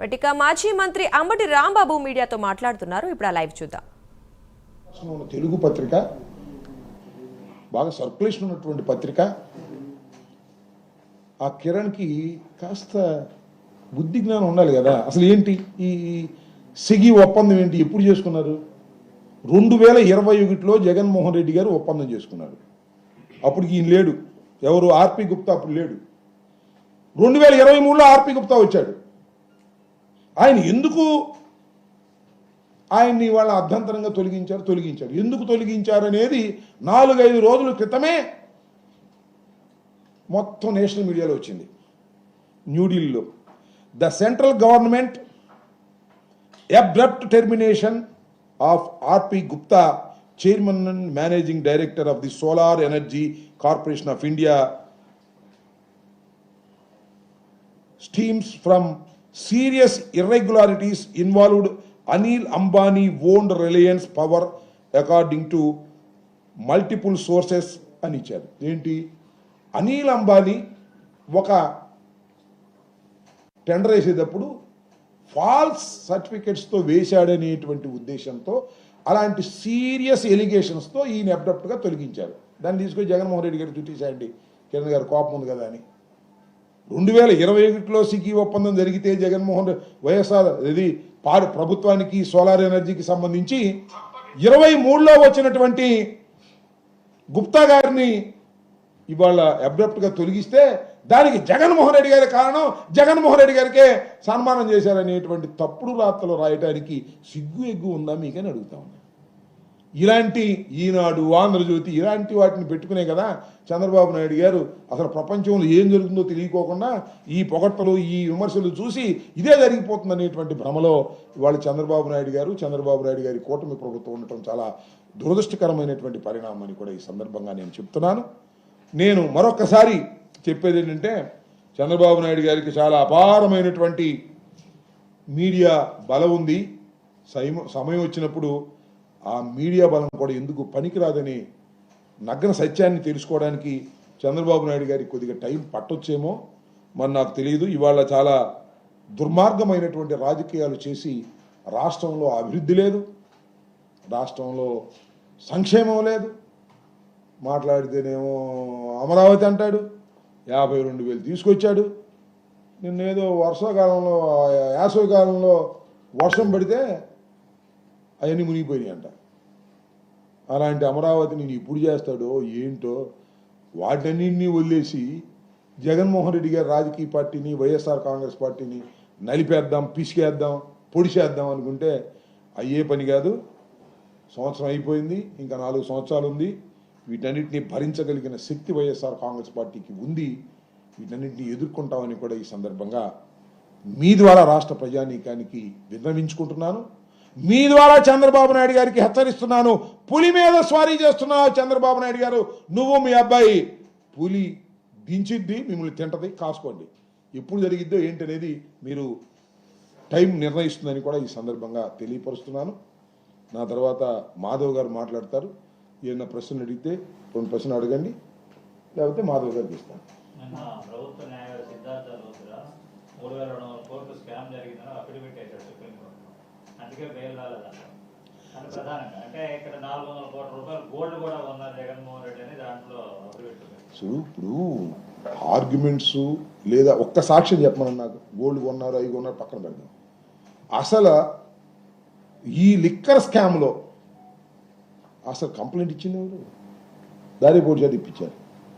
ఇక మాజీ మంత్రి అంబటి రాంబాబు మీడియాతో మాట్లాడుతున్నారు. ఇప్పుడు ఆ లైవ్ చూద్దాం. తెలుగు పత్రిక బాగా సర్క్యులేషన్ ఉన్నటువంటి పత్రిక. ఆ కిరణ్కి కాస్త బుద్ధి జ్ఞానం ఉండాలి కదా. అసలు ఏంటి ఈ సిగి ఒప్పందం ఏంటి, ఎప్పుడు చేసుకున్నారు? 2021లో జగన్మోహన్ రెడ్డి గారు ఒప్పందం చేసుకున్నారు. అప్పుడు ఈయన లేడు, ఎవరు ఆర్పి గుప్తా అప్పుడు లేడు. 2023లో ఆర్పి గుప్తా వచ్చాడు. ఆయన ఎందుకు ఆయన్ని వాళ్ళ అభ్యంతరంగా తొలగించారు. ఎందుకు తొలగించారు అనేది 4-5 రోజుల క్రితమే మొత్తం నేషనల్ మీడియాలో వచ్చింది. న్యూఢిల్లీలో the central government abrupt termination of RP Gupta, chairman and managing director of the solar energy corporation of India, stems from serious irregularities involved Anil Ambani owned Reliance Power according to multiple sources అని ఇచ్చారు. ఏంటి, అనిల్ అంబానీ ఒక tender వేసేటప్పుడు falls సర్టిఫికెట్స్తో వేశాడనేటువంటి ఉద్దేశంతో అలాంటి serious ఎలిగేషన్స్తో ఈయన అబ్రప్ట్గా తొలగించారు. దాన్ని తీసుకొని జగన్మోహన్ రెడ్డి గారు చుట్టేసేయండి, కిరణ్ గారు కోపం ఉంది కదా అని. 2021లో సికి ఒప్పందం జరిగితే జగన్మోహన్ వైఎస్ఆర్ ఇది ప్రభుత్వానికి సోలార్ ఎనర్జీకి సంబంధించి 23లో వచ్చినటువంటి గుప్తా గారిని ఇవాళ అబ్రప్ట్గా తొలగిస్తే దానికి జగన్మోహన్ రెడ్డి గారి కారణం, జగన్మోహన్ రెడ్డి గారికే సన్మానం చేశారనేటువంటి తప్పుడు రాతలు రాయటానికి సిగ్గు ఎగ్గు ఉందా మీకని అడుగుతా ఉన్నా. ఇలాంటి ఈనాడు, ఆంధ్రజ్యోతి ఇలాంటి వాటిని పెట్టుకునే కదా చంద్రబాబు నాయుడు గారు అసలు ప్రపంచంలో ఏం జరుగుతుందో తెలియకోకుండా ఈ పొగట్టలు, ఈ విమర్శలు చూసి ఇదే జరిగిపోతుంది అనేటువంటి భ్రమలో ఇవాళ చంద్రబాబు నాయుడు గారి కూటమి ప్రభుత్వం ఉండటం చాలా దురదృష్టకరమైనటువంటి పరిణామం అని కూడా ఈ సందర్భంగా నేను చెప్తున్నాను. నేను మరొకసారి చెప్పేది ఏంటంటే, చంద్రబాబు నాయుడు గారికి చాలా అపారమైనటువంటి మీడియా బలం ఉంది. సమయం వచ్చినప్పుడు ఆ మీడియా బలం కూడా ఎందుకు పనికిరాదని నగ్న సత్యాన్ని తెలుసుకోవడానికి చంద్రబాబు నాయుడు గారికి కొద్దిగా టైం పట్టొచ్చేమో మరి నాకు తెలియదు. ఇవాళ చాలా దుర్మార్గమైనటువంటి రాజకీయాలు చేసి రాష్ట్రంలో అభివృద్ధి లేదు, రాష్ట్రంలో సంక్షేమం లేదు. మాట్లాడితేనేమో అమరావతి అంటాడు, 52,000 తీసుకొచ్చాడు. నిన్నేదో వర్షాకాలంలో వేసవికాలంలో వర్షం పడితే అవన్నీ మునిగిపోయినాయి అంట. అలాంటి అమరావతిని నేను ఇప్పుడు చేస్తాడో ఏంటో వాటన్నింటినీ వదిలేసి జగన్మోహన్ రెడ్డి గారి రాజకీయ పార్టీని, వైఎస్ఆర్ కాంగ్రెస్ పార్టీని నలిపేద్దాం, పిసికేద్దాం, పొడిచేద్దాం అనుకుంటే అయ్యే పని కాదు. సంవత్సరం అయిపోయింది, ఇంకా 4 సంవత్సరాలు ఉంది. వీటన్నిటిని భరించగలిగిన శక్తి వైఎస్ఆర్ కాంగ్రెస్ పార్టీకి ఉంది. వీటన్నిటిని ఎదుర్కొంటామని కూడా ఈ సందర్భంగా మీ ద్వారా రాష్ట్ర ప్రజానీకానికి విన్నవించుకుంటున్నాను. మీ ద్వారా చంద్రబాబు నాయుడు గారికి హెచ్చరిస్తున్నాను. పులి మీద స్వారీ చేస్తున్నావు చంద్రబాబు నాయుడు గారు. నువ్వు మీ అబ్బాయి పులి దించిద్ది, మిమ్మల్ని తింటది, కాసుకోండి. ఎప్పుడు జరిగిద్దో ఏంటనేది మీరు టైం నిర్ణయిస్తుందని కూడా ఈ సందర్భంగా తెలియపరుస్తున్నాను. నా తర్వాత మాధవ్ గారు మాట్లాడతారు. ఏదైనా ప్రశ్నలు అడిగితే 2 ప్రశ్నలు అడగండి, లేకపోతే మాధవ్ గారికి ఇస్తాను. ప్రభుత్వ న్యాయ సిద్ధార్థ 3,200 కోట్లు స్కామ్ జరిగిందని అఫిడవిట్ వేశాడు సుప్రీంకోర్టు. అందుకే బెయిల్ రాలేదంట. అంటే ప్రధానంగా అంటే ఇక్కడ 400 కోట్ల రూపాయలు గోల్డ్ కూడా ఉన్నారు జగన్మోహన్ రెడ్డి అని దాంట్లో అఫిడవిట్. ఇప్పుడు ఆర్గ్యుమెంట్స్ లేదా ఒక్క సాక్ష్యం చెప్పమని నాకు, గోల్డ్ కొన్నారు, అవి కొన్నారు, పక్కన పెడదాం. అసలు ఈ లిక్కర్ స్కామ్లో అసలు కంప్లైంట్ ఇచ్చింది ఎవరు? దారి పోటీ ఇప్పించారు.